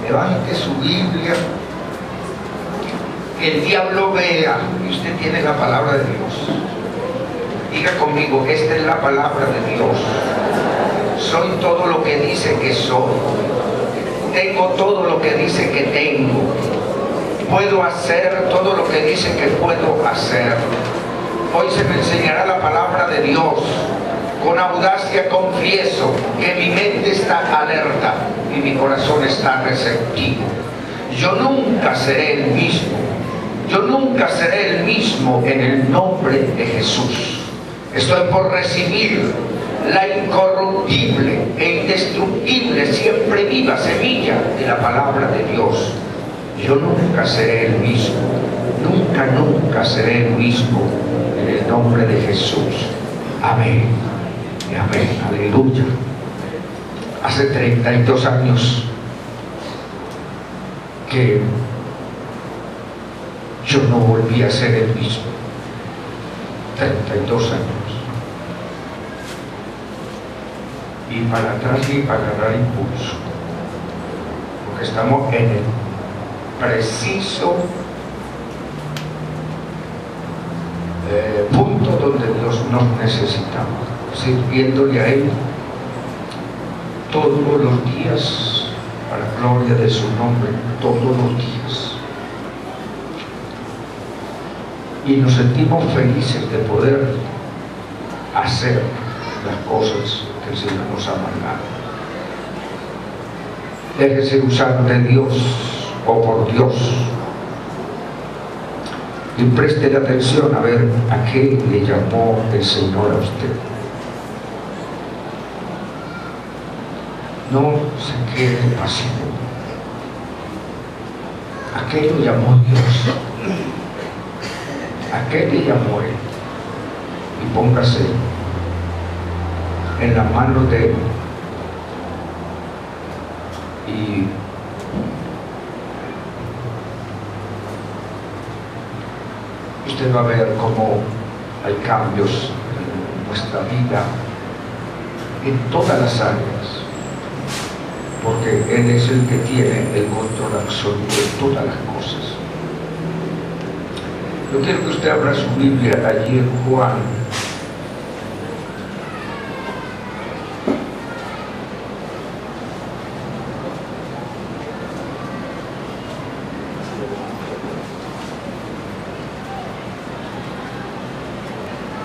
Levante su Biblia, que el diablo vea que usted tiene la palabra de Dios. Diga conmigo, esta es la palabra de Dios. Soy todo lo que dice que soy. Tengo todo lo que dice que tengo. Puedo hacer todo lo que dice que puedo hacer. Hoy se me enseñará la palabra de Dios. Con audacia confieso que mi mente está alerta y mi corazón está receptivo. Yo nunca seré el mismo. Yo nunca seré el mismo en el nombre de Jesús. Estoy por recibir la incorruptible e indestructible, siempre viva semilla de la palabra de Dios. Yo nunca seré el mismo. Nunca, nunca seré el mismo en el nombre de Jesús. Amén. Amén, aleluya. Hace 32 años que yo no volví a ser el mismo. 32 años. Y para atrás y para agarrar impulso. Porque estamos en el preciso punto donde Dios nos necesitaba, sirviéndole a Él todos los días, para la gloria de su nombre, todos los días. Y nos sentimos felices de poder hacer las cosas que el Señor nos ha mandado. Déjese usar de Dios o por Dios. Y preste atención a ver a qué le llamó el Señor a usted. No se quede pasivo. ¿A qué lo llamó Dios? ¿A qué le llamó Él? Y póngase en la mano de Él. Y usted va a ver cómo hay cambios en nuestra vida en todas las áreas, porque Él es el que tiene el control absoluto de todas las cosas. Yo quiero que usted abra su Biblia allí en Juan.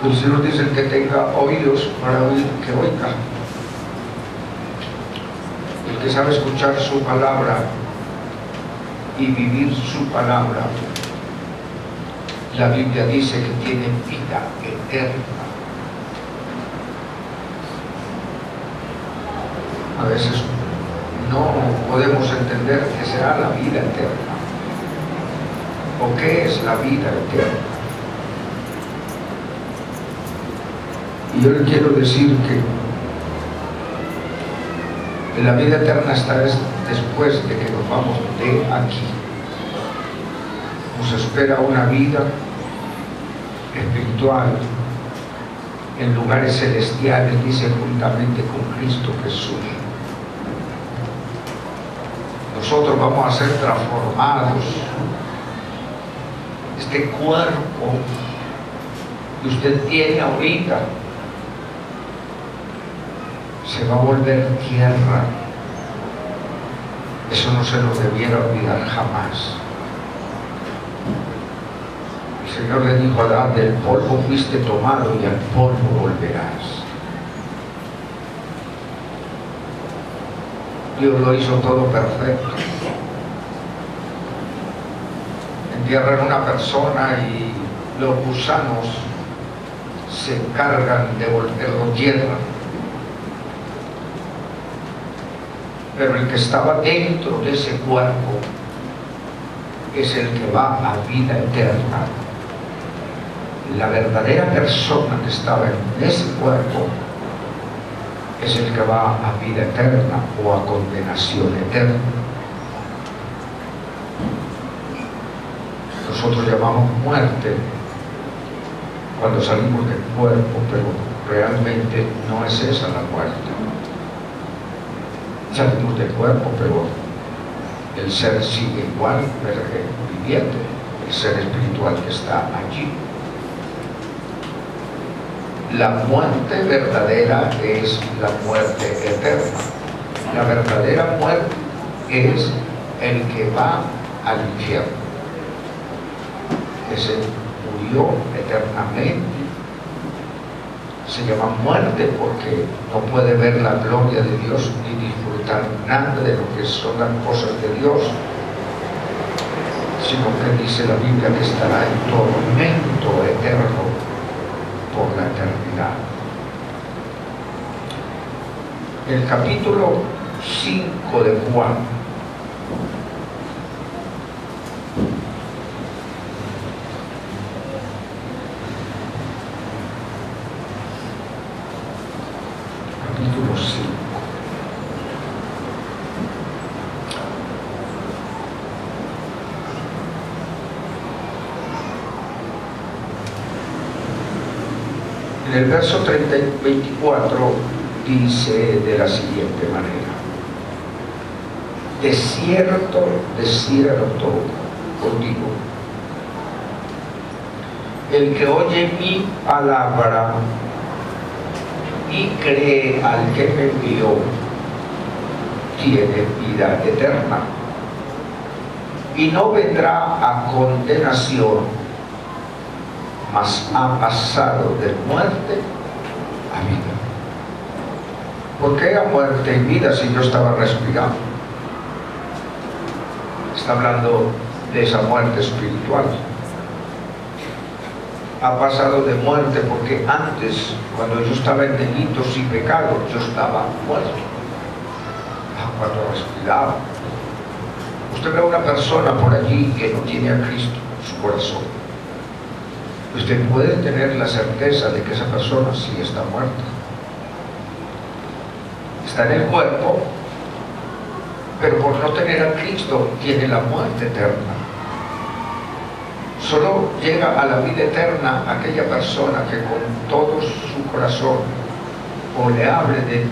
El Señor dice que tenga oídos para oír, que oiga. El que sabe escuchar su palabra y vivir su palabra, la Biblia dice que tiene vida eterna. A veces no podemos entender qué será la vida eterna o qué es la vida eterna. Y yo le quiero decir que la vida eterna está después de que nos vamos de aquí. Nos espera una vida espiritual en lugares celestiales, dice, juntamente con Cristo Jesús. Nosotros vamos a ser transformados. Este cuerpo que usted tiene ahorita se va a volver tierra. Eso no se nos debiera olvidar jamás. El Señor le dijo a Adán: del polvo fuiste tomado y al polvo volverás. Dios lo hizo todo perfecto. Entierran a una persona y los gusanos se encargan de volverlo tierra. Pero el que estaba dentro de ese cuerpo es el que va a vida eterna. La verdadera persona que estaba en ese cuerpo es el que va a vida eterna o a condenación eterna. Nosotros llamamos muerte cuando salimos del cuerpo, pero realmente no es esa la muerte. Salimos del cuerpo, pero el ser sigue igual, viviendo, el ser espiritual que está allí. La muerte verdadera es la muerte eterna. La verdadera muerte es el que va al infierno. Ese murió eternamente. Se llama muerte porque no puede ver la gloria de Dios ni disfrutar nada de lo que son las cosas de Dios, sino que dice la Biblia que estará en tormento eterno por la eternidad. El capítulo 5 de Juan capítulo 5. En el verso 24 dice de la siguiente manera: de cierto, os digo, el que oye mi palabra y cree al que me envió, tiene vida eterna y no vendrá a condenación, mas ha pasado de muerte a vida. ¿Por qué a muerte y vida si yo estaba respirando? Está hablando de esa muerte espiritual. Ha pasado de muerte porque antes, cuando yo estaba en delitos y pecados, yo estaba muerto. Cuando respiraba. Usted ve a una persona por allí que no tiene a Cristo en su corazón. Usted puede tener la certeza de que esa persona sí está muerta. Está en el cuerpo, pero por no tener a Cristo tiene la muerte eterna. Solo llega a la vida eterna aquella persona que con todo su corazón o le hable de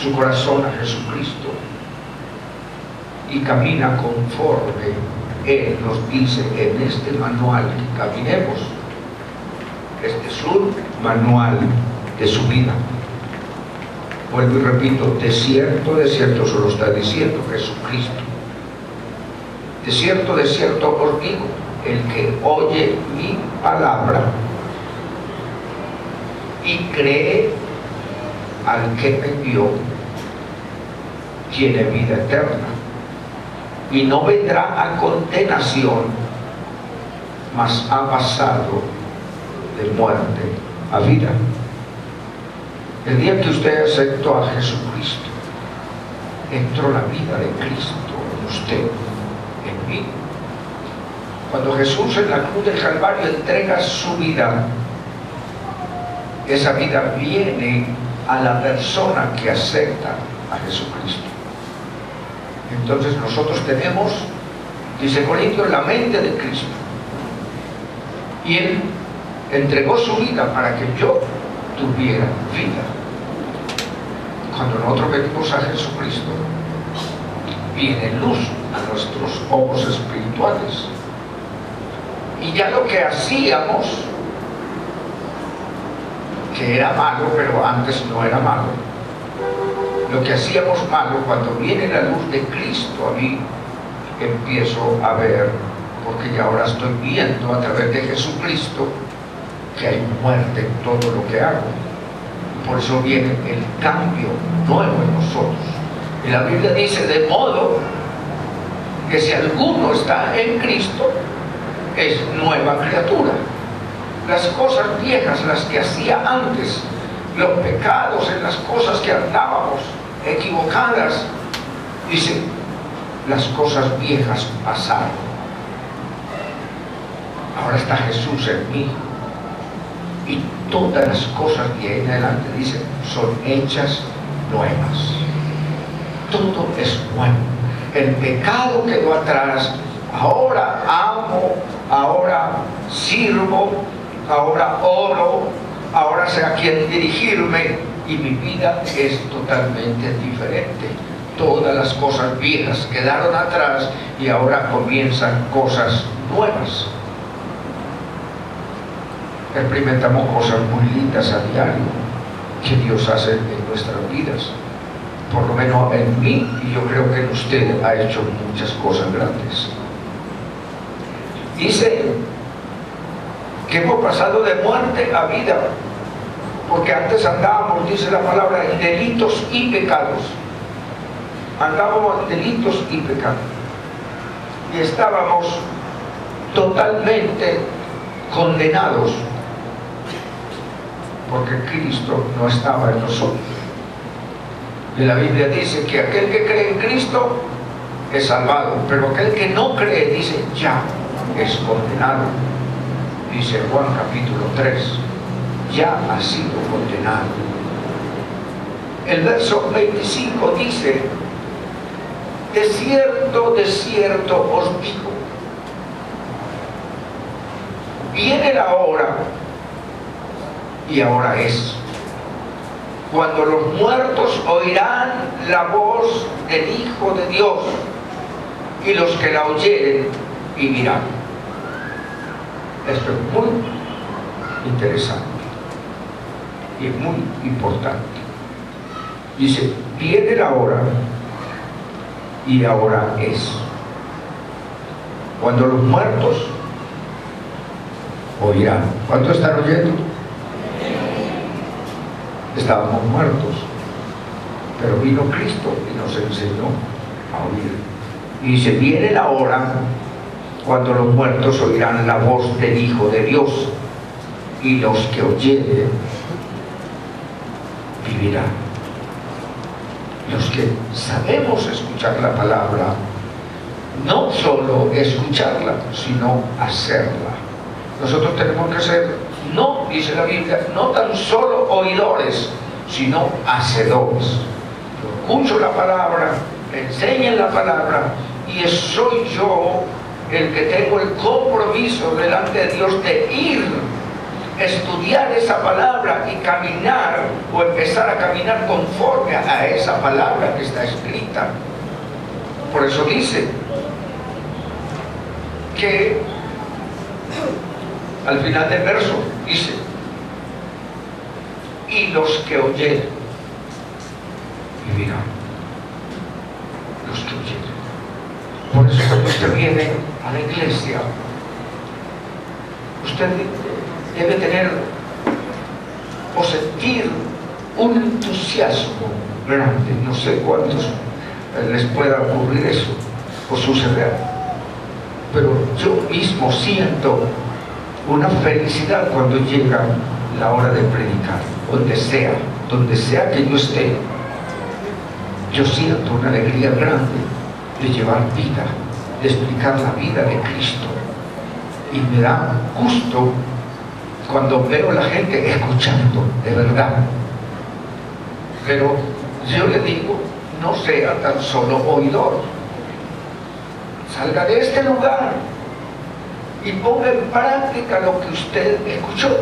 su corazón a Jesucristo y camina conforme Él nos dice en este manual que caminemos. Este es un manual de su vida. Vuelvo y repito, de cierto solo está diciendo Jesucristo. De cierto os digo, el que oye mi palabra y cree al que me envió, tiene vida eterna y no vendrá a condenación, mas ha pasado de muerte a vida. El día que usted aceptó a Jesucristo, entró la vida de Cristo en usted, en mí. Cuando Jesús en la cruz del Calvario entrega su vida, esa vida viene a la persona que acepta a Jesucristo. Entonces nosotros tenemos, dice Corintios, la mente de Cristo. Y Él entregó su vida para que yo tuviera vida. Cuando nosotros venimos a Jesucristo, viene luz a nuestros ojos espirituales. Y ya lo que hacíamos, que era malo, pero antes no era malo, lo que hacíamos malo, cuando viene la luz de Cristo a mí, empiezo a ver, porque ya ahora estoy viendo a través de Jesucristo que hay muerte en todo lo que hago. Por eso viene el cambio nuevo en nosotros. Y la Biblia dice, de modo que si alguno está en Cristo, es nueva criatura. Las cosas viejas, las que hacía antes, los pecados en las cosas que andábamos equivocadas, dice, las cosas viejas pasaron. Ahora está Jesús en mí. Y todas las cosas de ahí en adelante, dice, son hechas nuevas. Todo es nuevo. El pecado quedó atrás. Ahora amo, ahora sirvo, ahora oro, ahora sé a quién dirigirme. y mi vida es totalmente diferente. Todas las cosas viejas quedaron atrás y ahora comienzan cosas nuevas. Experimentamos cosas muy lindas a diario que Dios hace en nuestras vidas. Por lo menos en mí, y yo creo que en usted ha hecho muchas cosas grandes. Dice que hemos pasado de muerte a vida, porque antes andábamos, dice la palabra, en delitos y pecados. Andábamos en delitos y pecados. Y estábamos totalmente condenados, porque Cristo no estaba en nosotros. Y la Biblia dice que aquel que cree en Cristo es salvado, pero aquel que no cree, dice, ya es condenado. Dice Juan capítulo 3, ya ha sido condenado. El verso 25 dice, de cierto os digo, viene la hora, y ahora es, cuando los muertos oirán la voz del Hijo de Dios, y los que la oyeren vivirán. Esto es muy interesante y muy importante. Dice, viene la hora, y ahora es, cuando los muertos oirán. ¿Cuántos están oyendo? Estábamos muertos, pero vino Cristo y nos enseñó a oír. Y dice, viene la hora cuando los muertos oirán la voz del Hijo de Dios, y los que oyeren vivirán. Los que sabemos escuchar la palabra, no solo escucharla, sino hacerla. Nosotros tenemos que ser, no, dice la Biblia, no tan solo oidores, sino hacedores. Yo escucho la palabra, me enseñan la palabra, y soy yo el que tengo el compromiso delante de Dios de ir, estudiar esa palabra y caminar, o empezar a caminar conforme a esa palabra que está escrita. Por eso dice que al final del verso dice, y los que oyeren vivirán. Los que oyeren. Por eso cuando usted viene a la iglesia, usted debe tener o sentir un entusiasmo grande. No sé cuántos les pueda ocurrir eso o suceder, pero yo mismo siento una felicidad cuando llega la hora de predicar, donde sea que yo esté. Yo siento una alegría grande de llevar vida, de explicar la vida de Cristo, y me da gusto cuando veo a la gente escuchando de verdad. Pero yo le digo, no sea tan solo oidor, salga de este lugar y ponga en práctica lo que usted escuchó,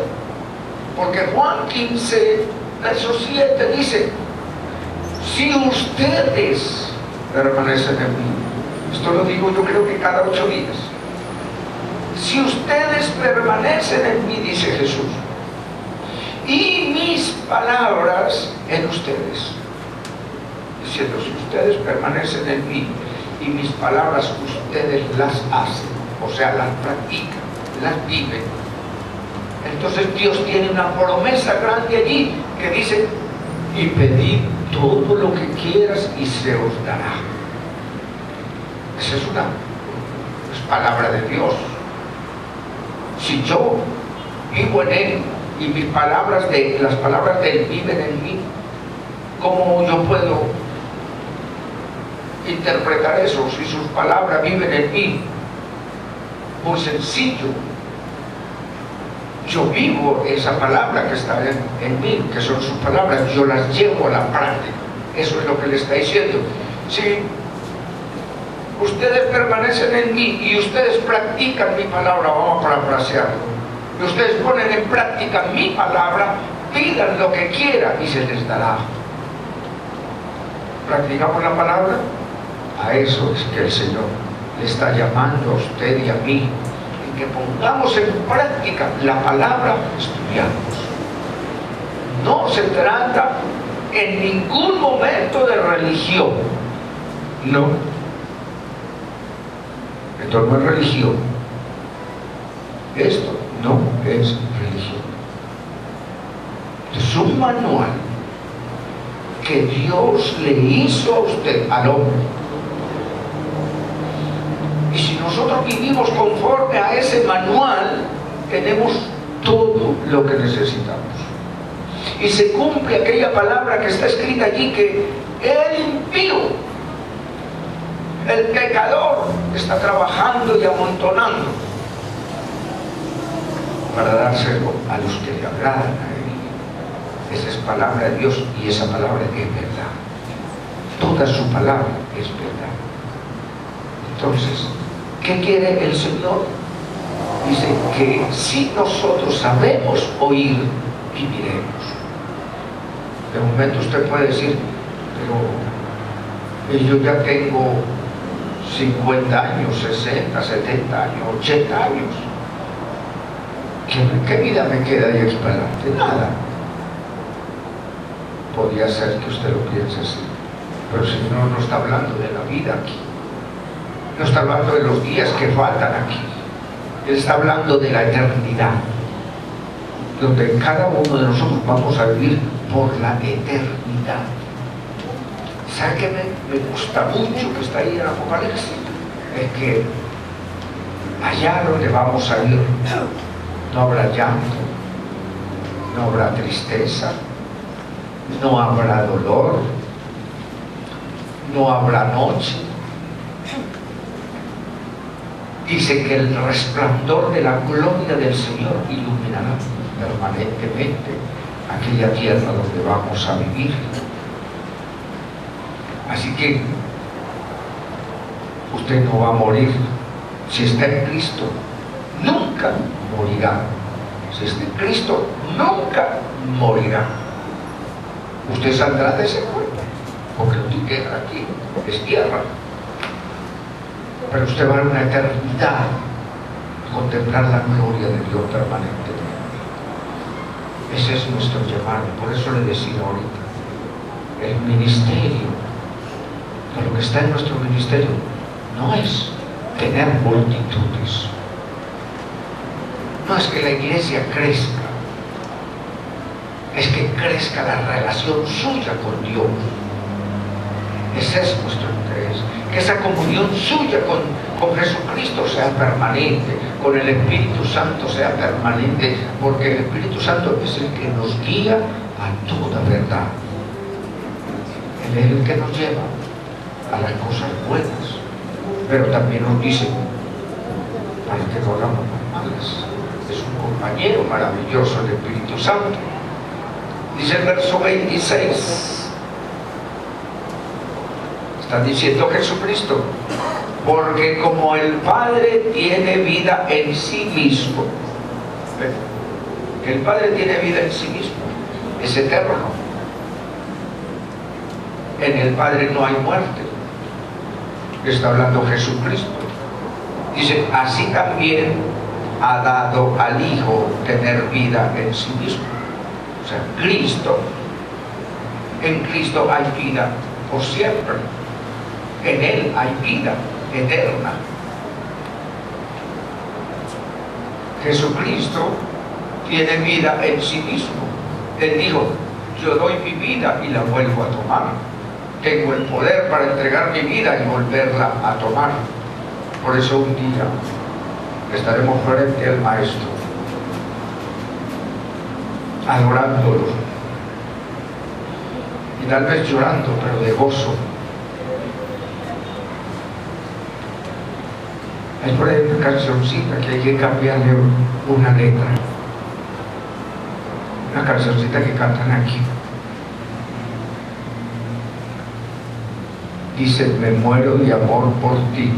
porque Juan 15, verso 7 dice, si ustedes permanecen en mí, esto lo digo yo creo que cada 8 días, si ustedes permanecen en mí, dice Jesús, y mis palabras en ustedes, diciendo, si ustedes permanecen en mí y mis palabras ustedes las hacen, o sea, las practican, las viven, entonces Dios tiene una promesa grande allí que dice, y pedid todo lo que quieras y se os dará. Esa es una palabra de Dios. Si yo vivo en Él y las palabras de Él viven en mí, ¿cómo yo puedo interpretar eso si sus palabras viven en mí? Muy sencillo. Yo vivo esa palabra que está en mí, que son sus palabras, yo las llevo a la práctica. Eso es lo que le está diciendo. Si ustedes permanecen en mí y ustedes practican mi palabra, vamos a parafrasearlo, y ustedes ponen en práctica mi palabra, pidan lo que quieran y se les dará. ¿Practicamos la palabra? A eso es que el Señor le está llamando a usted y a mí, y que pongamos en práctica la palabra estudiamos. No se trata en ningún momento de religión, no. Esto no es religión, esto no es religión. Es un manual que Dios le hizo a usted, al hombre. Y si nosotros vivimos conforme a ese manual, tenemos todo lo que necesitamos. Y se cumple aquella palabra que está escrita allí, que el impío, el pecador, está trabajando y amontonando para dárselo a los que le agradan a él. Esa es palabra de Dios, y esa palabra es verdad. Toda su palabra es verdad. Entonces, ¿qué quiere el Señor? Dice que si nosotros sabemos oír, viviremos. De momento usted puede decir, pero yo ya tengo 50 años, 60, 70 años, 80 años. ¿Qué vida me queda de aquí para adelante? Nada. Podría ser que usted lo piense así, pero el Señor no está hablando de la vida aquí. No está hablando de los días que faltan aquí. Él está hablando de la eternidad, donde cada uno de nosotros vamos a vivir por la eternidad. ¿Sabe qué me gusta mucho que está ahí en Apocalipsis? Es que allá donde vamos a ir no habrá llanto, no habrá tristeza, no habrá dolor, no habrá noche. Dice que el resplandor de la gloria del Señor iluminará permanentemente aquella tierra donde vamos a vivir. Así que usted no va a morir. Si está en Cristo, nunca morirá. Si está en Cristo, nunca morirá. Usted saldrá de ese cuerpo, porque lo que queda aquí es tierra. Pero usted va a una eternidad a contemplar la gloria de Dios permanentemente. Ese es nuestro llamado. Por eso le decía ahorita, el ministerio, lo que está en nuestro ministerio no es tener multitudes, no es que la iglesia crezca, es que crezca la relación suya con Dios. Ese es nuestro interés, que esa comunión suya con Jesucristo sea permanente, con el Espíritu Santo sea permanente, porque el Espíritu Santo es el que nos guía a toda verdad. Él es el que nos lleva a las cosas buenas, pero también nos dice para que no hagamos malas. Es un compañero maravilloso, el Espíritu Santo. Dice el verso 26, está diciendo Jesucristo, porque como el Padre tiene vida en sí mismo, el Padre tiene vida en sí mismo, es eterno. En el Padre no hay muerte. Está hablando Jesucristo. Dice, así también ha dado al Hijo tener vida en sí mismo. O sea, Cristo, en Cristo hay vida por siempre. En Él hay vida eterna. Jesucristo tiene vida en sí mismo. Él dijo, yo doy mi vida y la vuelvo a tomar. Tengo el poder para entregar mi vida y volverla a tomar. Por eso un día estaremos frente al Maestro, adorándolo, y tal vez llorando, pero de gozo. Hay por ahí una cancioncita que hay que cambiarle una letra, una cancioncita que cantan aquí. Dice, me muero de amor por ti.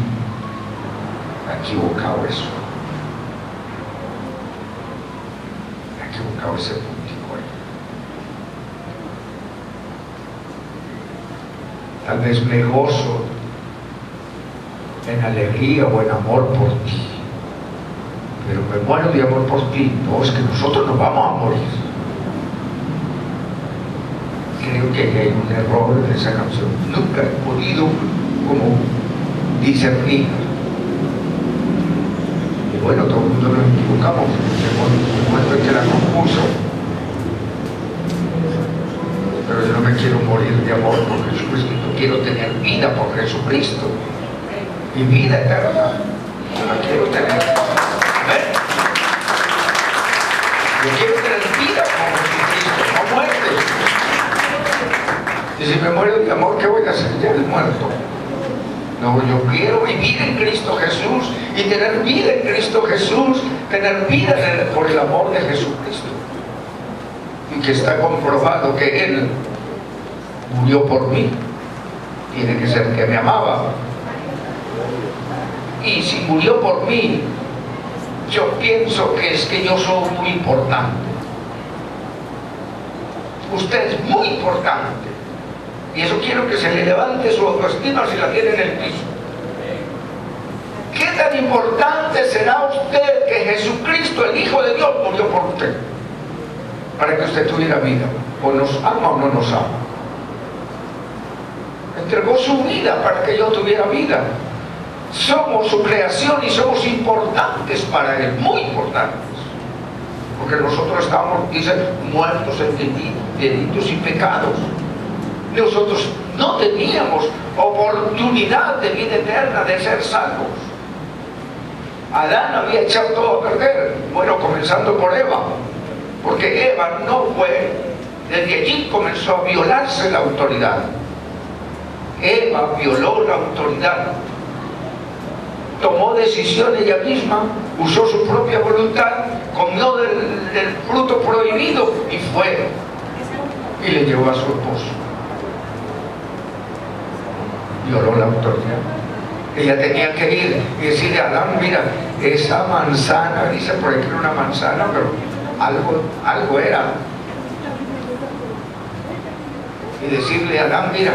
Ha equivocado eso. Ha equivocado ese puntico ahí. Tal vez me gozo en alegría o en amor por ti, pero me muero de amor por ti. No, es que nosotros nos vamos a morir. Creo que hay un error en esa canción. Nunca he podido como discernir. Y bueno, todo el mundo nos equivocamos en el momento en que la compuso. Pero yo no me quiero morir de amor por Jesucristo, quiero tener vida por Jesucristo. Y vida eterna, yo la quiero tener. ¿Ven? Yo quiero tener vida por Jesucristo, no muerte. Y si me muero de amor, ¿qué voy a hacer? Ya he muerto. No, yo quiero vivir en Cristo Jesús y tener vida en Cristo Jesús, tener vida por el amor de Jesucristo. Y que está comprobado que Él murió por mí. Tiene que ser que me amaba. Y si murió por mí, yo pienso que es que yo soy muy importante. Usted es muy importante. Y eso quiero que se le levante su autoestima si la tiene en el piso. ¿Qué tan importante será usted que Jesucristo, el Hijo de Dios, murió por usted? Para que usted tuviera vida. O nos ama o no nos ama. Entregó su vida para que yo tuviera vida. Somos su creación y somos importantes para Él, muy importantes. Porque nosotros estamos, dicen, muertos en delitos y pecados. Nosotros no teníamos oportunidad de vida eterna, de ser salvos. Adán había echado todo a perder. Bueno, comenzando por Eva. Porque Eva no fue, desde allí comenzó a violarse la autoridad. Eva violó la autoridad. Tomó decisión ella misma, usó su propia voluntad, comió del fruto prohibido y fue. Y le llevó a su esposo. Violó la autoridad. Ella tenía que ir y decirle a Adán, mira, esa manzana, dice por aquí una manzana, pero algo era. Y decirle a Adán, mira,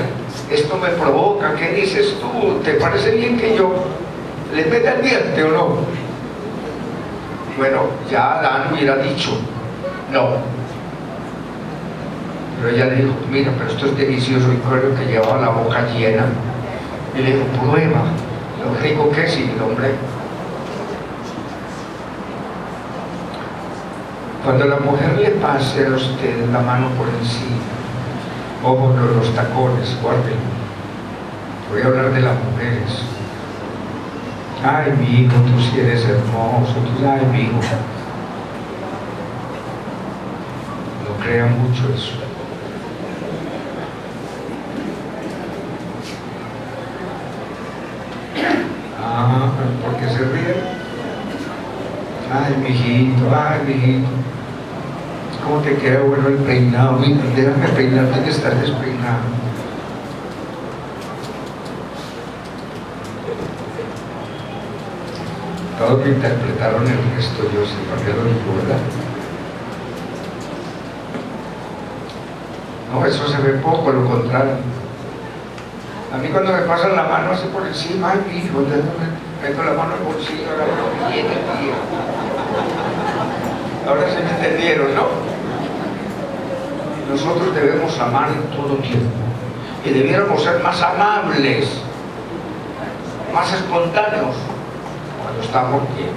esto me provoca, ¿qué dices tú? ¿Te parece bien que yo le meta el diente o no? Bueno, ya Adán hubiera dicho, no. Pero ella le dijo, mira, pero esto es delicioso, y creo que llevaba la boca llena. Y le dijo, prueba lo rico que es. Y el hombre, cuando la mujer le pase a usted la mano por encima, ojo, los tacones, guarden. Voy a hablar de las mujeres. Ay, mi hijo, tú sí eres hermoso. Ay, mi hijo. No crean mucho eso. ¿Por qué se ríen? Ay, mijito, ¿cómo te queda bueno el peinado? Mira, déjame peinarte que estás despeinado. Todos me interpretaron el gesto, yo sé para qué lo digo, ¿verdad? No, eso se ve poco, lo contrario. A mí cuando me pasan la mano así por encima, ay, hijo, meto la mano en el bolsillo, ahora lo viene, tío. Ahora se me entendieron, ¿no? Nosotros debemos amar en todo tiempo. Y debiéramos ser más amables, más espontáneos cuando estamos bien.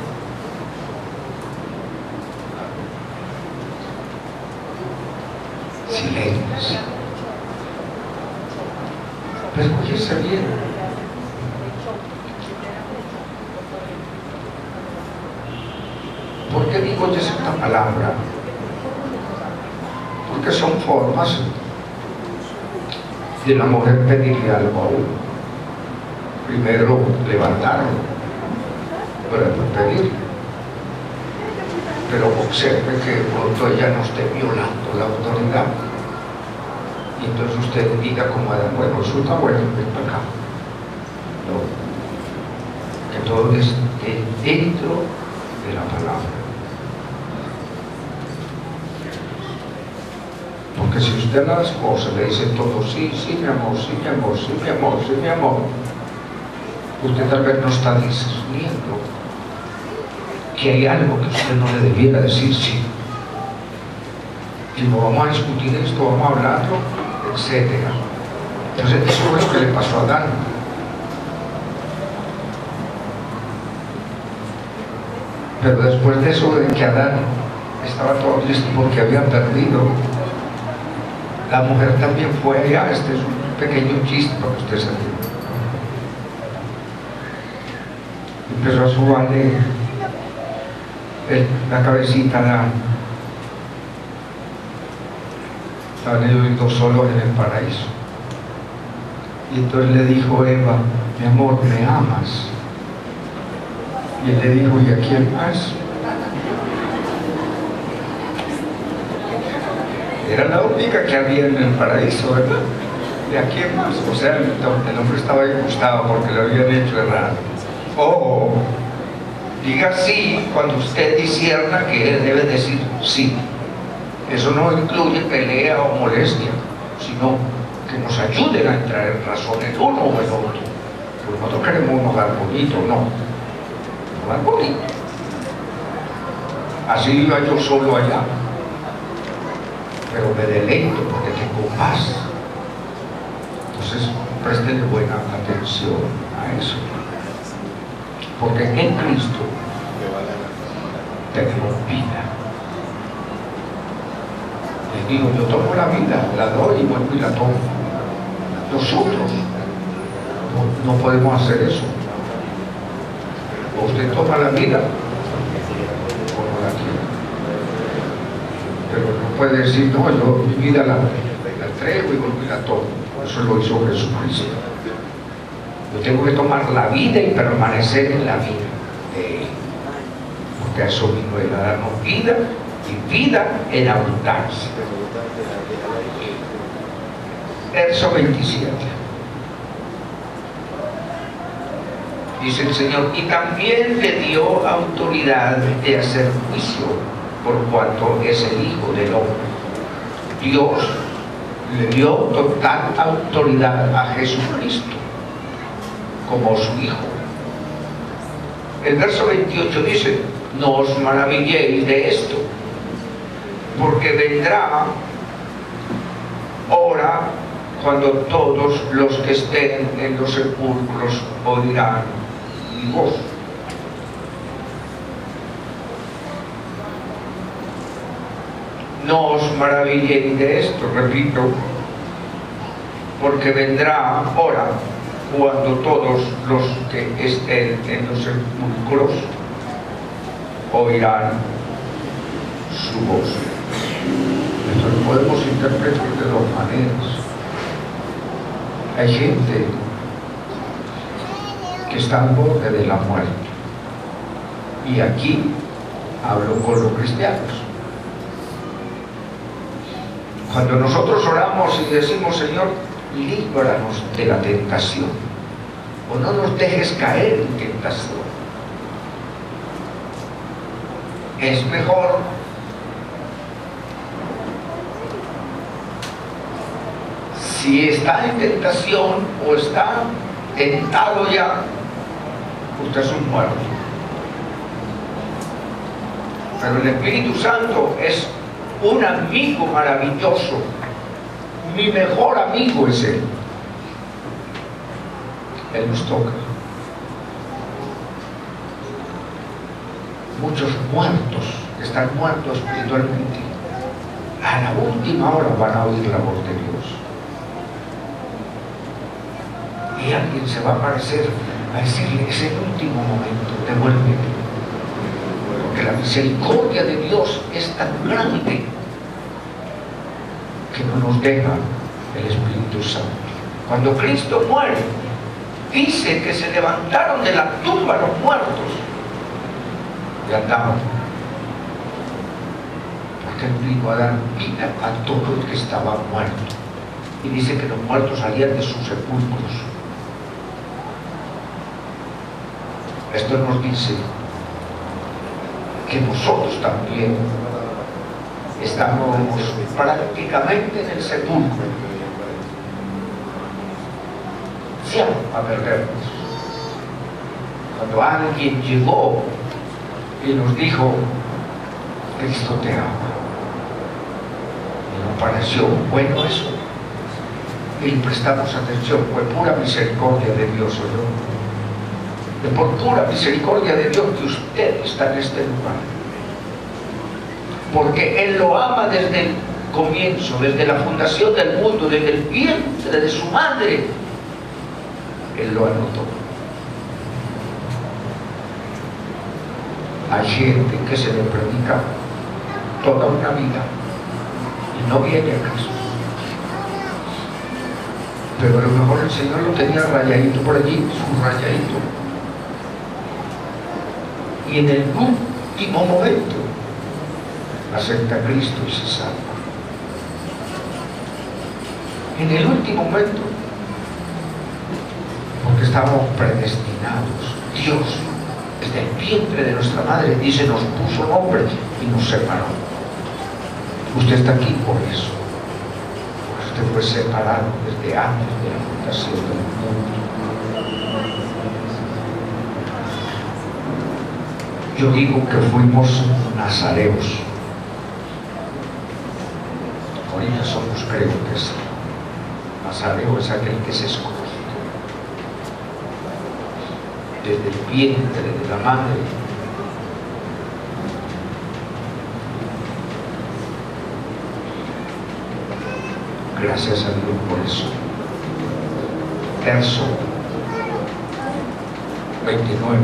Silencio. Pero escúchese bien. ¿Por qué digo yo esta palabra? Porque son formas de la mujer pedirle algo a uno. Primero levantarlo para pedirle. Pero observe que de pronto ella no esté violando la autoridad. Y entonces usted diga como Adán, bueno, eso está bueno, ven para acá. No. Que todo esté dentro de la palabra. Porque si usted a la esposa le dice todo, sí, sí, mi amor, sí, mi amor, sí, mi amor, sí, mi amor, usted tal vez no está discerniendo que hay algo que usted no le debiera decir sí. Y no vamos a discutir esto, vamos a hablarlo, etc. Entonces eso es lo que le pasó a Adán. Pero después de eso, de que Adán estaba todo listo porque había perdido, la mujer también fue allá. Este es un pequeño chiste para que usted se entienda. Empezó a sobarle la cabecita a Adán. Estaban ellos dos solos en el paraíso. Y entonces le dijo Eva, mi amor, ¿me amas? Y él le dijo, ¿y a quién más? Era la única que había en el paraíso, ¿verdad? ¿Y a quién más? O sea, el hombre estaba disgustado porque lo habían hecho errado. O diga sí cuando usted discierna que él debe decir sí. Eso no incluye pelea o molestia, sino que nos ayuden a entrar en razón el uno o el otro. Porque nosotros queremos un hogar bonito, no. Un hogar bonito. Así iba yo solo allá. Pero me deleito porque tengo paz. Entonces, préstenle buena atención a eso. Porque en Cristo tenemos vida. Les digo, yo tomo la vida, la doy y vuelvo y la tomo. Nosotros no podemos hacer eso. O usted toma la vida o no la quiere. Pero no puede decir, no, yo mi vida la entrego y vuelvo y la tomo. Eso lo hizo Jesucristo. Yo tengo que tomar la vida y permanecer en la vida de Él. Porque a eso vino Él, a darnos vida y vida en abundancia. Verso 27. Dice el Señor, y también le dio autoridad de hacer juicio por cuanto es el Hijo del Hombre. Dios le dio total autoridad a Jesucristo como su Hijo. El verso 28 dice, no os maravilléis de esto, porque vendrá hora cuando todos los que estén en los sepulcros oirán mi voz. No os maravilléis de esto, repito, porque vendrá hora cuando todos los que estén en los sepulcros oirán su voz. Esto lo podemos interpretar de dos maneras. Hay gente que está al borde de la muerte. Y aquí hablo con los cristianos. Cuando nosotros oramos y decimos, Señor, líbranos de la tentación, o no nos dejes caer en tentación, es mejor si está en tentación o está tentado ya, usted es un muerto. Pero el Espíritu Santo es un amigo maravilloso. Mi mejor amigo es Él. Él nos toca. Muchos muertos, están muertos espiritualmente, a la última hora van a oír la voz de Dios. Y alguien se va a aparecer a decirle, es el último momento, devuélvete. Porque la misericordia de Dios es tan grande que no nos deja el Espíritu Santo. Cuando Cristo muere, dice que se levantaron de la tumba los muertos y andaban. Porque Él vino a dar vida a todo el que estaba muerto. Y dice que los muertos salían de sus sepulcros. Esto nos dice que nosotros también Estábamos prácticamente en el sepulcro, ya a perdernos, cuando alguien llegó y nos dijo: Cristo te ama. Y nos pareció bueno eso, y le prestamos atención. Fue pura misericordia de Dios, ¿o no? De por pura misericordia de Dios que usted está en este lugar, porque Él lo ama desde el comienzo, desde la fundación del mundo, desde el vientre de su madre. Él lo anotó. Hay gente que se le predica toda una vida y no viene a Cristo, pero a lo mejor el Señor lo tenía rayadito por allí, subrayadito, y en el último momento acepta a Cristo y se salva. En el último momento, porque estábamos predestinados. Dios, desde el vientre de nuestra madre, dice, nos puso nombre y nos separó. Usted está aquí por eso. Usted fue separado desde antes de la fundación del mundo. Yo digo que fuimos nazareos. Ahorita somos creyentes. Nazareo es aquel que se escoge desde el vientre de la madre. Gracias a Dios por eso. Verso 29.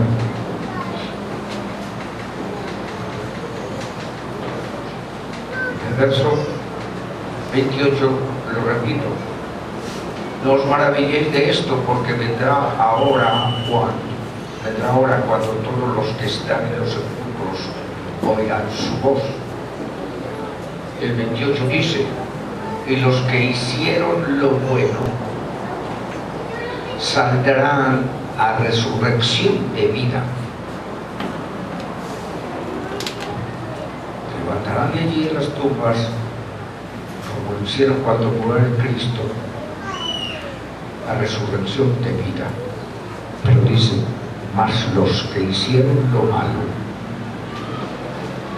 El verso 28, lo repito: no os maravilléis de esto, porque vendrá ahora cuando todos los que están en los sepulcros oirán su voz. El 28 dice: y los que hicieron lo bueno saldrán a resurrección de vida. Levantarán de allí en las tumbas, como lo hicieron cuando muere Cristo, a resurrección de vida. Pero dice: mas los que hicieron lo malo,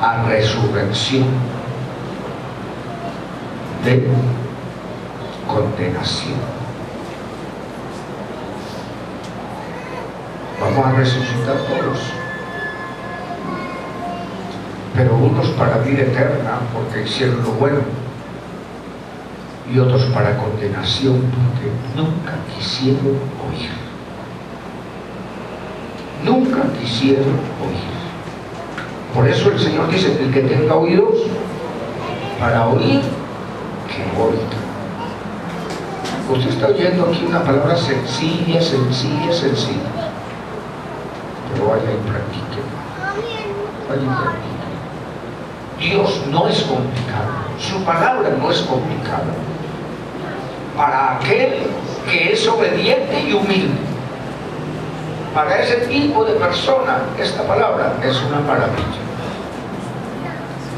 a resurrección de condenación. Vamos a resucitar todos, pero unos para vida eterna porque hicieron lo bueno, y otros para condenación porque nunca quisieron oír. Nunca quisieron oír. Por eso el Señor dice: el que tenga oídos para oír, que oiga. Usted está oyendo aquí una palabra sencilla, sencilla, sencilla, pero vaya y practique. Vaya y practique. Dios no es complicado, su palabra no es complicada. Para aquel que es obediente y humilde, para ese tipo de persona, esta palabra es una maravilla.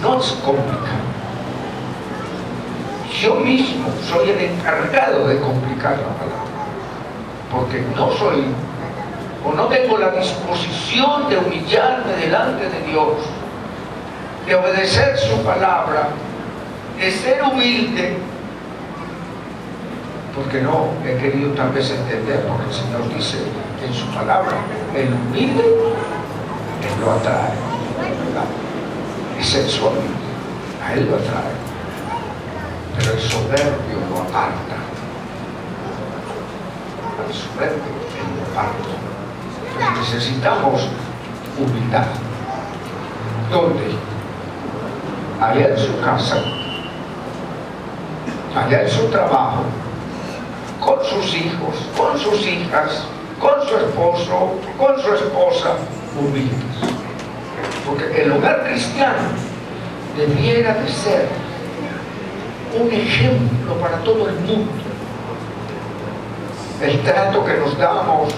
No es complicado. Yo mismo soy el encargado de complicar la palabra, porque no soy, o no tengo la disposición de humillarme delante de Dios, de obedecer su palabra, de ser humilde, porque no he querido tal vez entender, porque el Señor dice en su palabra: el humilde, Él lo atrae, ¿verdad? Es sensual, a Él lo atrae, pero el soberbio lo aparta. Al soberbio Él lo aparta. Entonces necesitamos humildad. ¿Dónde? Allá en su casa, allá en su trabajo, con sus hijos, con sus hijas, con su esposo, con su esposa, humildes. Porque el hogar cristiano debiera de ser un ejemplo para todo el mundo. El trato que nos damos,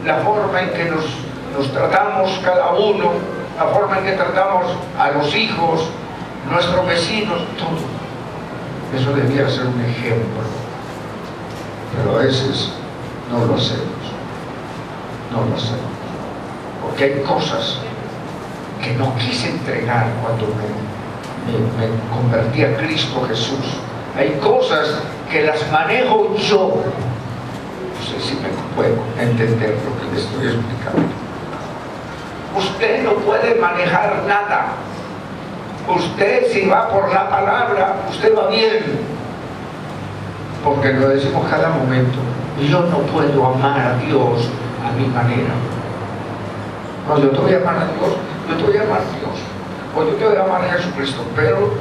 la forma en que nos tratamos cada uno, la forma en que tratamos a los hijos, nuestros vecinos, todo. Eso debiera ser un ejemplo. Pero a veces no lo hacemos. No lo hacemos. Porque hay cosas que no quise entregar cuando me convertí a Cristo Jesús. Hay cosas que las manejo yo. No sé si me puedo entender lo que les estoy explicando. Usted no puede manejar nada. Usted, si va por la palabra, usted va bien. Porque lo decimos cada momento. Yo no puedo amar a Dios a mi manera. No, yo te voy a amar a Dios, yo te voy a amar a Dios, o yo te voy a amar a Jesucristo, pero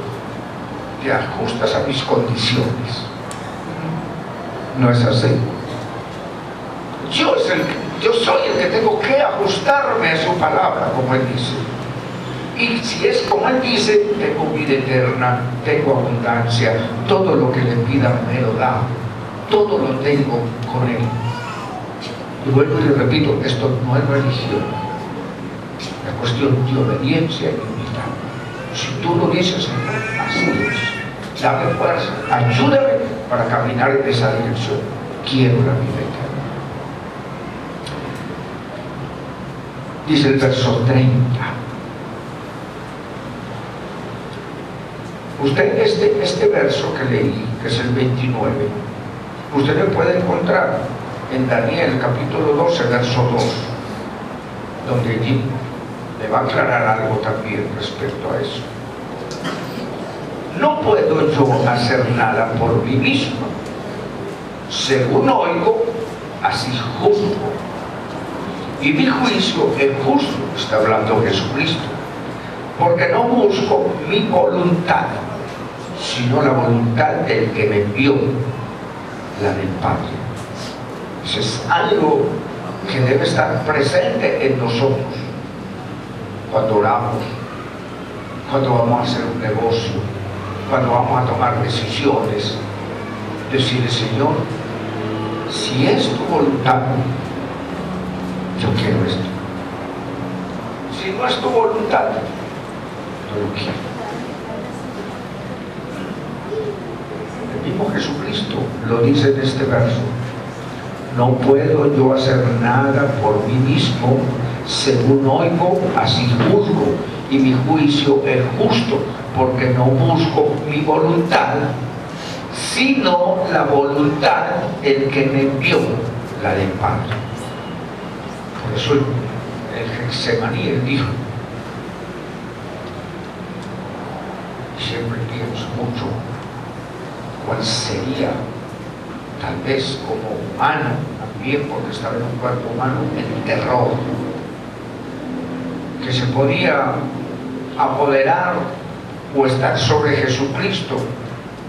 te ajustas a mis condiciones. No es así. Yo soy el que tengo que ajustarme a su palabra, como Él dice. Y si es como Él dice, tengo vida eterna, tengo abundancia, todo lo que le pida me lo da, todo lo tengo con Él. Y vuelvo y le repito, esto no es religión. La cuestión de obediencia y humildad. Si tú lo dices, Señor, así es. Dame fuerza, ayúdame para caminar en esa dirección. Quiero la vida eterna. Dice el verso 30. Usted, este verso que leí, que es el 29, usted lo puede encontrar en Daniel capítulo 12, verso 2, donde allí le va a aclarar algo también respecto a eso. No puedo yo hacer nada por mí mismo. Según oigo, así juzgo. Y mi juicio es justo, está hablando Jesucristo, porque no busco mi voluntad, sino la voluntad del que me envió, la del Padre. Eso es algo que debe estar presente en nosotros. Cuando oramos, cuando vamos a hacer un negocio, cuando vamos a tomar decisiones, decirle, Señor, si es tu voluntad, yo quiero esto. Si no es tu voluntad, no lo quiero. El mismo Jesucristo lo dice en este verso. No puedo yo hacer nada por mí mismo, según oigo, así juzgo, y mi juicio es justo, porque no busco mi voluntad, sino la voluntad del que me envió, la del Padre. Por eso el Getsemaní, él dijo, siempre pienso mucho cuál sería, tal vez como humano, también porque estaba en un cuerpo humano, el terror que se podía apoderar o estar sobre Jesucristo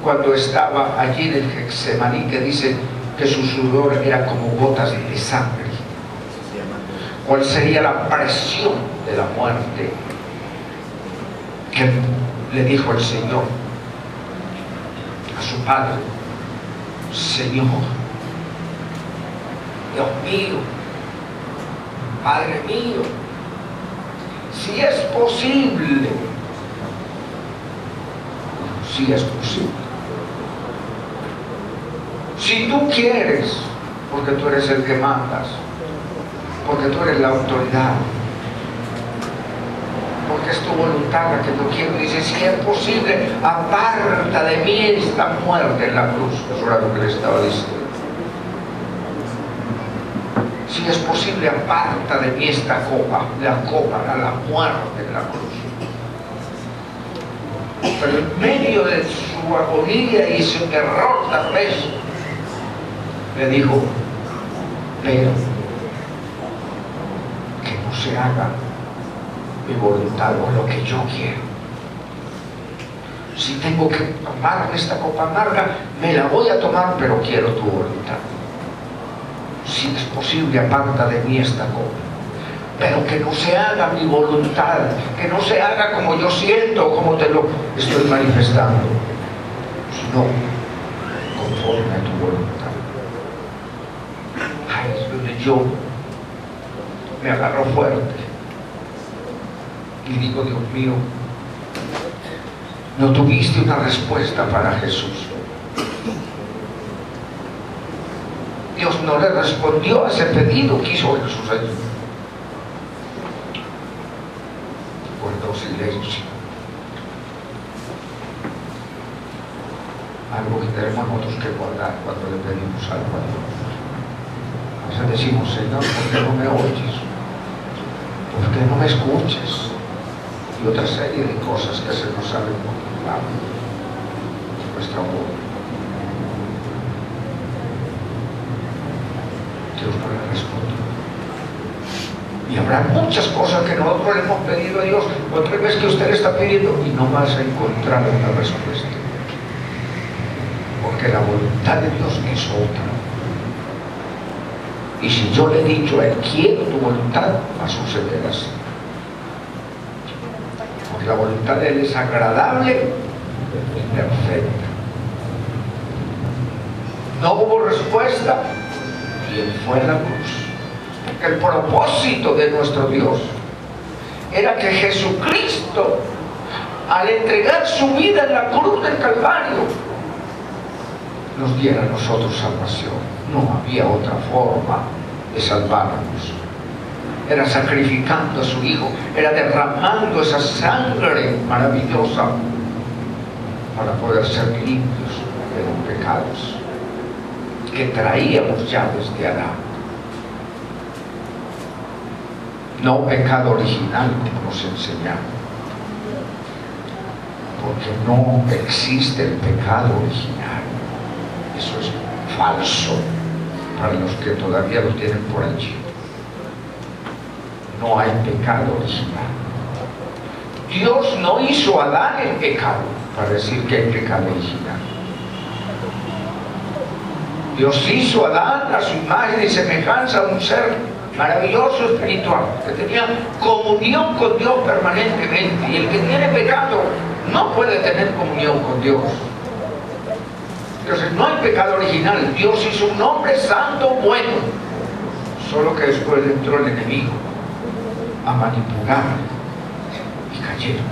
cuando estaba allí en el Getsemaní, que dice que su sudor era como gotas de sangre. ¿Cuál sería la presión de la muerte que le dijo el Señor a su Padre? Señor, Dios mío, Padre mío, si es posible, si es posible, si tú quieres, porque tú eres el que mandas, porque tú eres la autoridad, porque es tu voluntad la que tú quieres, dice, si es posible, aparta de mí esta muerte en la cruz. Eso era lo que le estaba diciendo. Si es posible, aparta de mí esta copa, la muerte en la cruz. Pero en medio de su agonía y su terror tal vez, le dijo, pero que no se haga mi voluntad o lo que yo quiero. Si tengo que tomarme esta copa amarga, me la voy a tomar, pero quiero tu voluntad. Si es posible, aparta de mí esta copa, pero que no se haga mi voluntad, que no se haga como yo siento, como te lo estoy manifestando, sino conforme a tu voluntad. Ahí es donde yo me agarro fuerte y digo, Dios mío, No tuviste una respuesta para Jesús. Dios no le respondió a ese pedido que hizo Jesús allí. Guardó silencio. Algo que tenemos nosotros que guardar cuando le pedimos algo a Dios. A veces decimos: Señor, ¿por qué no me oyes? ¿Por qué no me escuches? Y otra serie de cosas que se nos salen por nuestra boca. Dios no le responde. Y habrá muchas cosas que nosotros le hemos pedido a Dios, otra vez que usted le está pidiendo, y no vas a encontrar una respuesta. Porque la voluntad de Dios es otra. Y si yo le he dicho a Él: quiero tu voluntad, va a suceder así. Porque la voluntad de Él es agradable y perfecta. No hubo respuesta, y Él fue a la cruz. Porque el propósito de nuestro Dios era que Jesucristo, al entregar su vida en la cruz del Calvario, nos diera a nosotros salvación. No había otra forma de salvarnos. Era sacrificando a su Hijo, era derramando esa sangre maravillosa para poder ser limpios de los pecados que traíamos ya desde Adán. No pecado original, como nos enseñaron, porque no existe el pecado original. Eso es falso para los que todavía lo tienen por allí. No hay pecado original. Dios no hizo a Adán el pecado para decir que hay pecado original. Dios hizo a Adán a su imagen y semejanza, un ser maravilloso espiritual, que tenía comunión con Dios permanentemente. Y el que tiene pecado no puede tener comunión con Dios. Entonces no hay pecado original. Dios hizo un hombre santo, bueno, solo que después entró el enemigo a manipular y cayeron.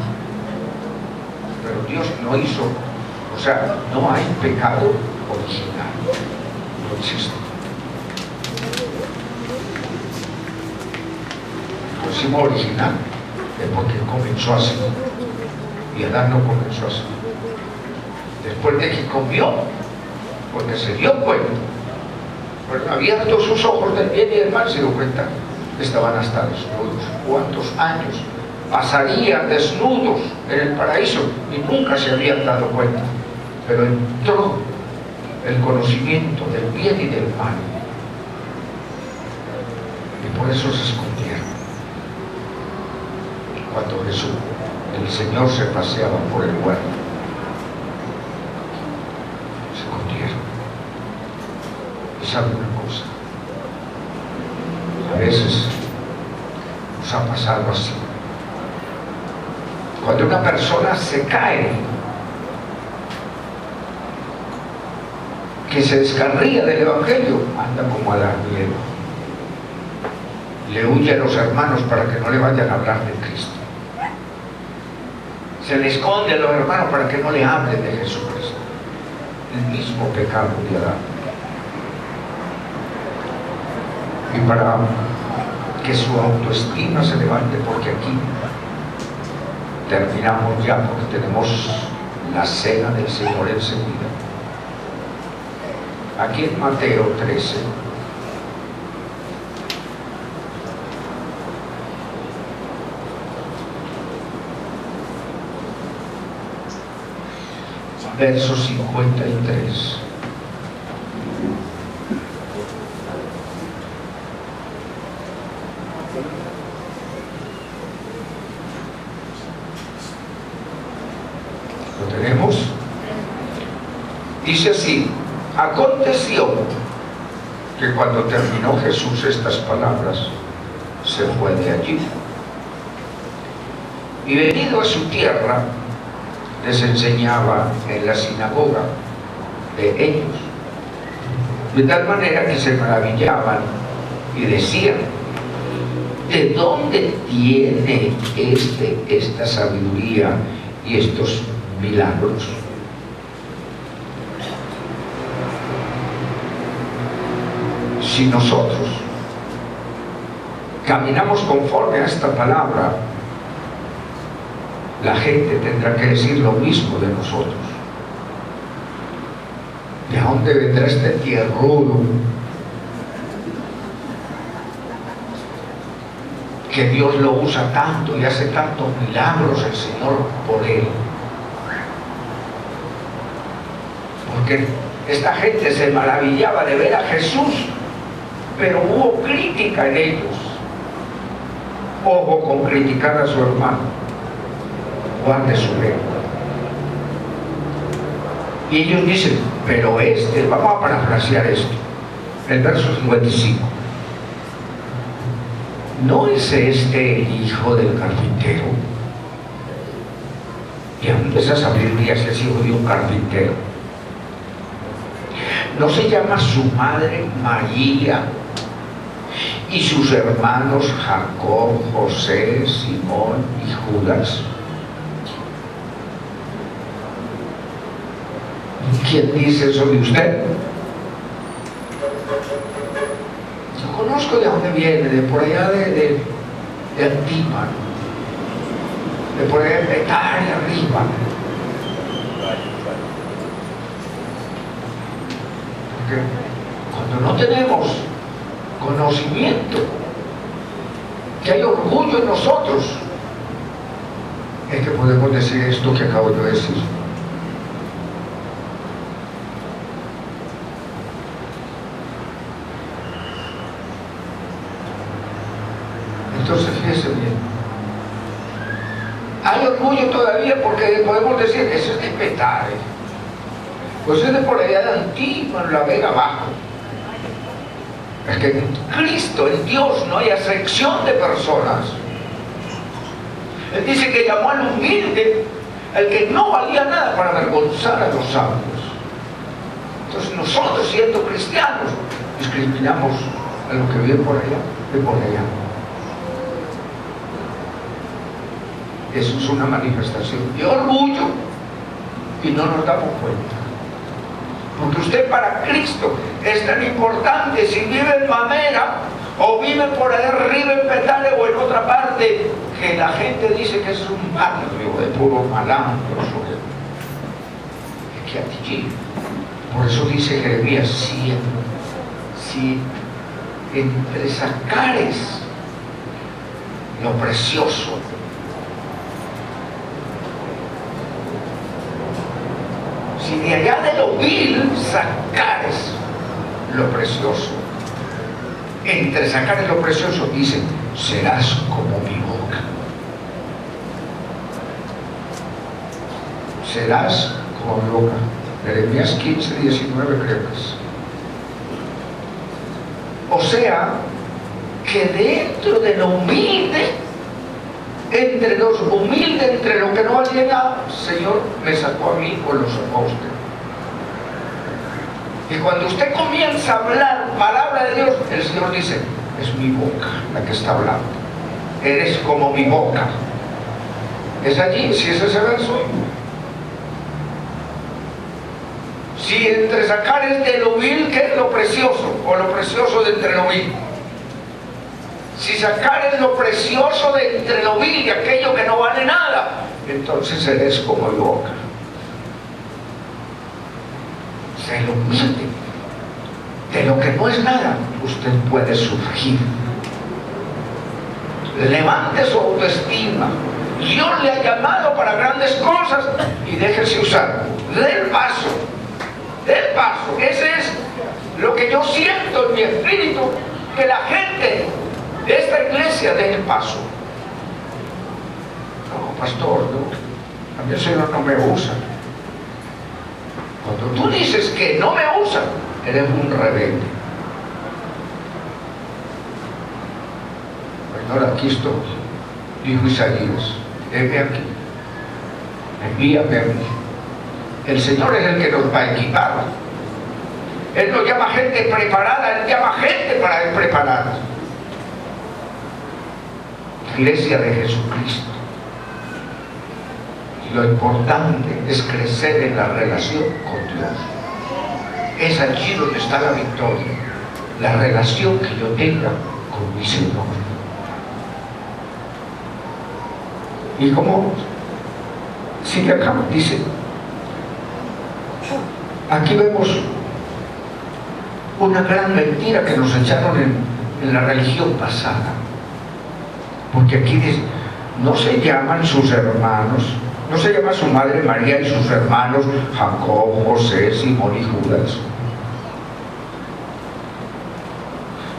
Pero Dios no hizo, o sea, no hay pecado original, no existe. El próximo original es porque comenzó así, y Adán no comenzó así. Después de que comió, porque se dio cuenta, porque abierto sus ojos del bien y del mal, se dio cuenta que estaban hasta desnudos. ¿Cuántos años pasarían desnudos en el paraíso y nunca se habían dado cuenta? Pero entró el conocimiento del bien y del mal, y por eso se escondieron. Cuando Jesús, el Señor, se paseaba por el huerto, se escondieron. Y sabe una cosa, a veces nos ha pasado así. Cuando una persona se cae, que se descarría del Evangelio, anda como a dar miedo. Le huye a los hermanos para que no le vayan a hablar de Cristo. Se le esconde a los hermanos para que no le hablen de Jesucristo. El mismo pecado de Adán. Y para que su autoestima se levante, porque aquí terminamos ya, porque tenemos la cena del Señor enseguida. Aquí en Mateo 13, verso 53. ¿Lo tenemos? Dice así: aconteció que cuando terminó Jesús estas palabras, se fue de allí, y venido a su tierra, les enseñaba en la sinagoga de ellos, de tal manera que se maravillaban y decían: ¿de dónde tiene esta sabiduría y estos milagros. Si nosotros caminamos conforme a esta palabra, la gente tendrá que decir lo mismo de nosotros. ¿De dónde vendrá este tierrudo que Dios lo usa tanto y hace tantos milagros el Señor por él? Porque esta gente se maravillaba de ver a Jesús, pero hubo crítica en ellos. Ojo con criticar a su hermano, guarde su lengua. Y ellos dicen, pero vamos a parafrasear esto, el verso 55. ¿No es este el hijo del carpintero? ¿Y a dónde se sabiduría si es hijo de un carpintero? ¿No se llama su madre María y sus hermanos Jacob, José, Simón y Judas? ¿Quién dice eso de usted? Yo conozco de dónde viene, de por allá de Antípano, de por allá de Betania arriba. Porque cuando no tenemos conocimiento, que hay orgullo en nosotros, es que podemos decir esto que acabo de decir. Entonces fíjese bien, hay orgullo todavía porque podemos decir, eso es de Petare, pues es de por allá de Antigua, en la Vega abajo. Es que en Cristo, en Dios, no hay acepción de personas. Él dice que llamó al humilde, al que no valía nada, para avergonzar a los sabios. Entonces nosotros, siendo cristianos, discriminamos a los que viven por allá, de por allá. Eso es una manifestación de orgullo y no nos damos cuenta. Porque usted para Cristo es tan importante si vive en Mamera o vive por allá arriba en Petare o en otra parte, que la gente dice que es un barrio de puro malandros. Que aquí, por eso dice Jeremías, si entre sacares lo precioso, si de allá de lo vil sacares lo precioso, entre sacares lo precioso, dice, serás como mi boca. Serás como mi boca. Jeremías 15, 19 creo que es. O sea, que dentro de lo humilde, entre los humildes, entre lo que no valía nada, el Señor me sacó a mí o lo sacó a usted. Y cuando usted comienza a hablar palabra de Dios, el Señor dice, es mi boca la que está hablando. Eres como mi boca. Es allí, si es ese verso. Si entre sacares de lo vil, ¿qué es lo precioso? O lo precioso de entre lo vil. Si sacares lo precioso de entre lo vil y aquello que no vale nada, entonces eres como mi boca. Se lo humilde. De lo que no es nada, usted puede surgir. Levante su autoestima. Dios le ha llamado para grandes cosas y déjese usar. Dé el paso. Dé el paso. Ese es lo que yo siento en mi espíritu, que la gente de esta iglesia dé el paso. No, pastor, no. A mí el Señor no me usa. Cuando tú dices que no me usa, eres un rebelde. Señor, aquí estoy, dijo Isaías, heme aquí, envíame a mí. El Señor es el que nos va a equipar. Él no llama gente preparada, Él llama gente para Él preparada. Iglesia de Jesucristo. Lo importante es crecer en la relación con Dios. Es allí donde está la victoria. La relación que yo tenga con mi Señor. Y como sigue acá, dice, aquí vemos una gran mentira que nos echaron en la religión pasada. Porque aquí dice, no se llaman sus hermanos, no se llama su madre María y sus hermanos Jacob, José, Simón y Judas.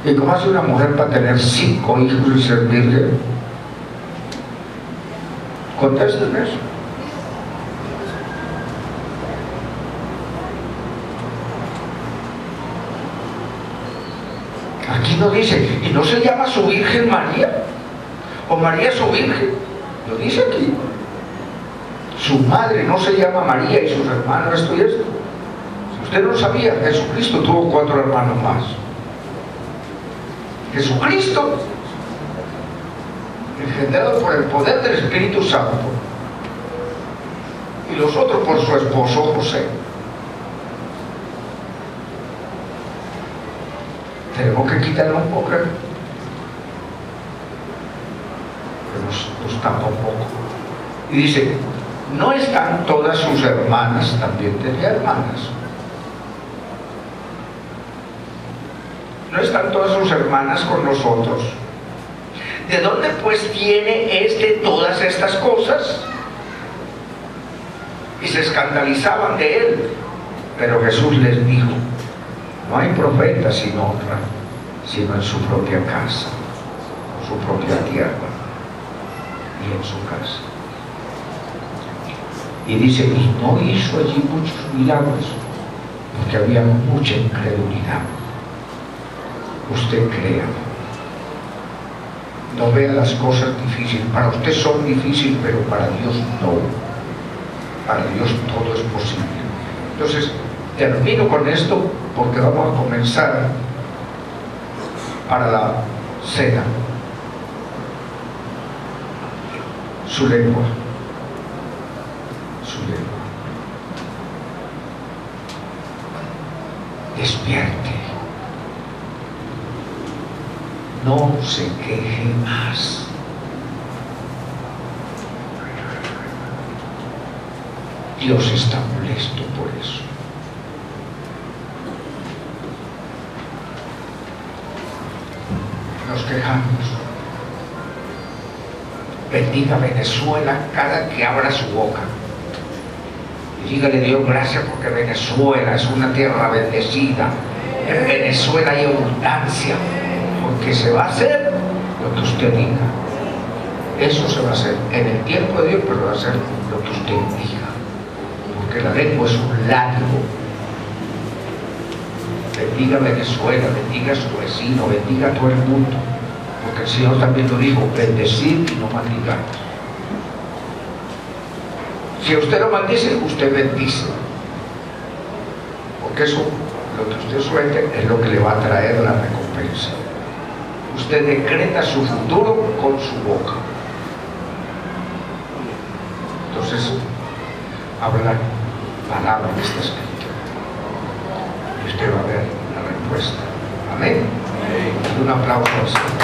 ¿Y cómo hace una mujer para tener 5 hijos y servirle? Contesten eso. Aquí no dice, y no se llama su Virgen María, o María su Virgen, lo dice aquí. Su madre no se llama María y sus hermanos esto y esto. Si usted no sabía, Jesucristo tuvo 4 hermanos más. Jesucristo, engendrado por el poder del Espíritu Santo, y los otros por su esposo José. Tenemos que quitarle un poco, que nos tapa un poco. Y dice, no están todas sus hermanas, también tenía hermanas. ¿No están todas sus hermanas con nosotros? ¿De dónde pues tiene todas estas cosas? Y se escandalizaban de él. Pero Jesús les dijo, no hay profeta sin honra, sino en su propia casa, en su propia tierra y en su casa. Y dice, y no hizo allí muchos milagros, porque había mucha incredulidad. Usted crea, no vea las cosas difíciles. Para usted son difíciles, pero para Dios no. Para Dios todo es posible. Entonces, termino con esto porque vamos a comenzar para la cena. Su lengua. Su lengua. Despierte. No se queje más. Dios está molesto por eso. Nos quejamos. Bendiga Venezuela cada que abra su boca. Y dígale Dios gracias porque Venezuela es una tierra bendecida. En Venezuela hay abundancia. Porque se va a hacer lo que usted diga. Eso se va a hacer en el tiempo de Dios, pero va a ser lo que usted diga. Porque la lengua es un látigo. Bendiga Venezuela, bendiga a su vecino, bendiga a todo el mundo. Porque el Señor también lo dijo, bendecir y no maldigar. Si usted lo maldice, usted bendice. Porque eso, lo que usted suelte, es lo que le va a traer la recompensa. Usted decreta su futuro con su boca. Entonces, habla palabra que está escrita. Y usted va a ver la respuesta. Amén. Un aplauso al Señor.